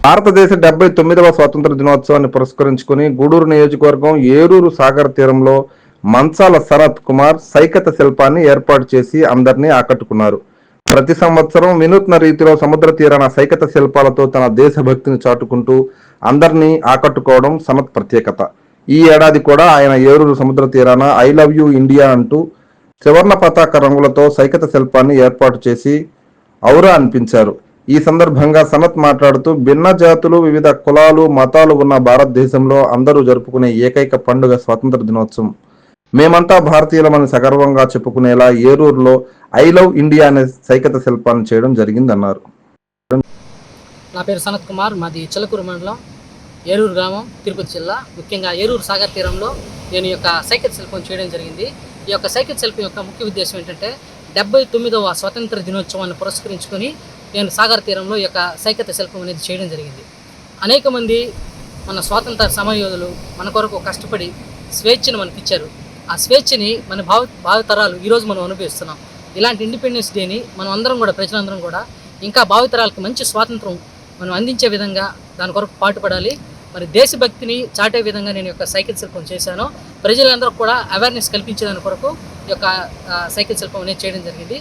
భారతదేశ 79వ స్వాతంత్ర దినోత్సవాన్ని పురస్కరించుకుని గూడూరు నియోజకవర్గం ఏరూరు సాగర్ తీరంలో మంచాల శరత్ కుమార్ సైకత శిల్పాన్ని ఏర్పాటు చేసి అందరినీ ఆకట్టుకున్నారు. ప్రతి సంవత్సరం వినూత్న రీతిలో సముద్ర తీరాన సైకత శిల్పాలతో తన దేశభక్తిని చాటుకుంటూ అందరినీ ఆకట్టుకోవడం సనత్ ప్రత్యేకత. ఈ ఏడాది కూడా ఆయన ఏరూరు సముద్ర తీరాన ఐ లవ్ యూ ఇండియా అంటూ త్రివర్ణ పతాక రంగులతో సైకత శిల్పాన్ని ఏర్పాటు చేసి ఔరా అనిపించారు. ఈ సందర్భంగా సనత్ మాట్లాడుతూ భిన్న జాతులు, వివిధ కులాలు, మతాలు ఉన్న భారతదేశంలో అందరూ జరుపుకునే ఏకైక పండుగ స్వాతంత్ర దినోత్సవం. మేమంతా భారతీయులమని సగర్వంగా చెప్పుకునేలా ఏరూరులో ఐ లవ్ ఇండియా అనే సైకత శిల్పాన్ని చేయడం జరిగిందన్నారు. నా పేరు సనత్ కుమార్, మాది చిలకూరు మండలం, ఏరూరు గ్రామం, తిరుపతి జిల్లా. ముఖ్యంగా ఏరూరు సాగర్ తీరంలో నేను ఈ యొక్క సైకత శిల్పం చేయడం జరిగింది. ఈ యొక్క సైకత శిల్పం యొక్క ముఖ్య ఉద్దేశం ఏంటంటే 79వ స్వాతంత్ర దినోత్సవాన్ని పురస్కరించుకొని నేను సాగర్ తీరంలో ఈ యొక్క సైకత శిల్పం అనేది చేయడం జరిగింది. అనేక మంది మన స్వాతంత్ర సమరయోధులు మన కొరకు కష్టపడి స్వేచ్ఛను మనకి ఇచ్చారు. ఆ స్వేచ్ఛని మన భావితరాలు ఈరోజు మనం అనుభవిస్తున్నాం. ఇలాంటి ఇండిపెండెన్స్ డేని మనం అందరం కూడా, ప్రజలందరం కూడా ఇంకా భావితరాలకు మంచి స్వాతంత్రం మనం అందించే విధంగా దాని కొరకు పాటుపడాలి. మరి దేశభక్తిని చాటే విధంగా నేను యొక్క సైకిల్ శిల్పం చేశాను. ప్రజలందరూ కూడా అవేర్నెస్ కల్పించేదాని కొరకు ఈ యొక్క సైకిల్ శిల్పం అనేది చేయడం జరిగింది.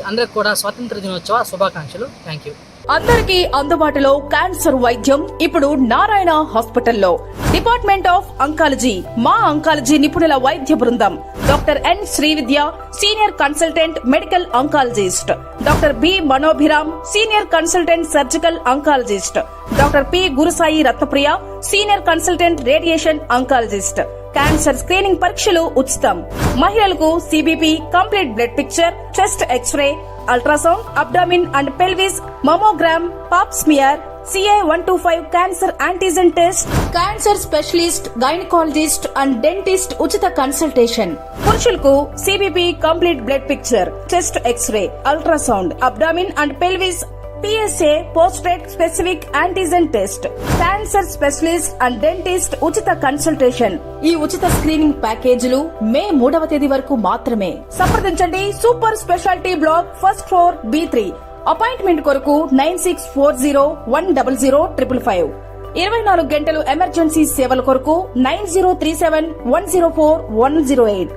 అందరికి కూడా స్వాతంత్ర దినోత్సవ శుభాకాంక్షలు. Thank you. అందరికీ అందుబాటులో క్యాన్సర్ వైద్యం ఇప్పుడు నారాయణ హాస్పిటల్లో. డిపార్ట్మెంట్ ఆఫ్ అంకాలజీ, మా అంకాలజీ నిపుణుల వైద్య బృందం. Doctor N Srividya, senior consultant medical oncologist. Doctor B Manobhiram, senior consultant surgical oncologist. Doctor P Gurusai Ratnapriya, senior consultant radiation oncologist. Cancer screening పరీక్షలు ఉచితం. మహిళలకు CBP, complete blood picture, chest X-ray, ultrasound, abdomen and pelvis, mammogram, pap smear, CA-125 cancer antigen test, cancer specialist, gynaecologist and dentist ఉచిత consultation. పురుషులకు CBP, complete blood picture, chest X-ray, ultrasound, abdomen and pelvis, PSA పోస్ట్రేట్ specific antigen test, cancer specialist and dentist ఉచిత consultation. ఈ ఉచిత screening ప్యాకేజీలు మే 3వ తేదీ వరకు మాత్రమే. సంప్రదించండి super speciality block, first floor, B3. Appointment కొరకు 9640100555. 24 గంటలు ఎమర్జెన్సీ సేవల కొరకు 9037104108.